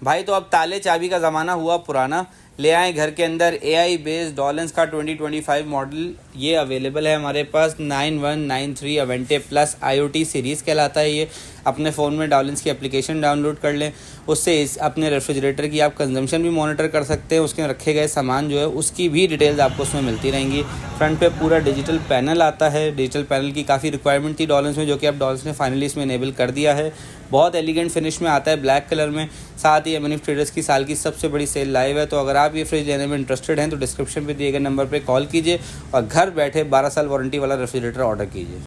भाई तो अब ताले चाबी का ज़माना हुआ पुराना। ले आए घर के अंदर AI बेस्ड डॉलेंस का 2025 मॉडल। ये अवेलेबल है हमारे पास 9193 अवेंटे प्लस IoT सीरीज़ कहलाता है ये। अपने फ़ोन में डॉलेंस की एप्लीकेशन डाउनलोड कर लें, उससे इस अपने रेफ्रिजरेटर की आप कंजम्पशन भी मॉनिटर कर सकते हैं। उसके रखे गए सामान जो है उसकी भी डिटेल्स आपको उसमें मिलती रहेंगी। फ्रंट पे पूरा डिजिटल पैनल आता है। डिजिटल पैनल की काफ़ी रिक्वायरमेंट थी डॉलेंस में, जो कि अब डॉलेंस ने फाइनली इसमें इनेबल कर दिया है। बहुत एलिगेंट फिनिश में आता है, ब्लैक कलर में। साथ ही एमएनएफ ट्रेडर्स की साल की सबसे बड़ी सेल लाइव है। तो अगर आप ये फ्रिज लेने में इंटरेस्टेड हैं तो डिस्क्रिप्शन पे दिए गए नंबर पे कॉल कीजिए और घर बैठे 12 साल वारंटी वाला रेफ्रिजरेटर ऑर्डर कीजिए।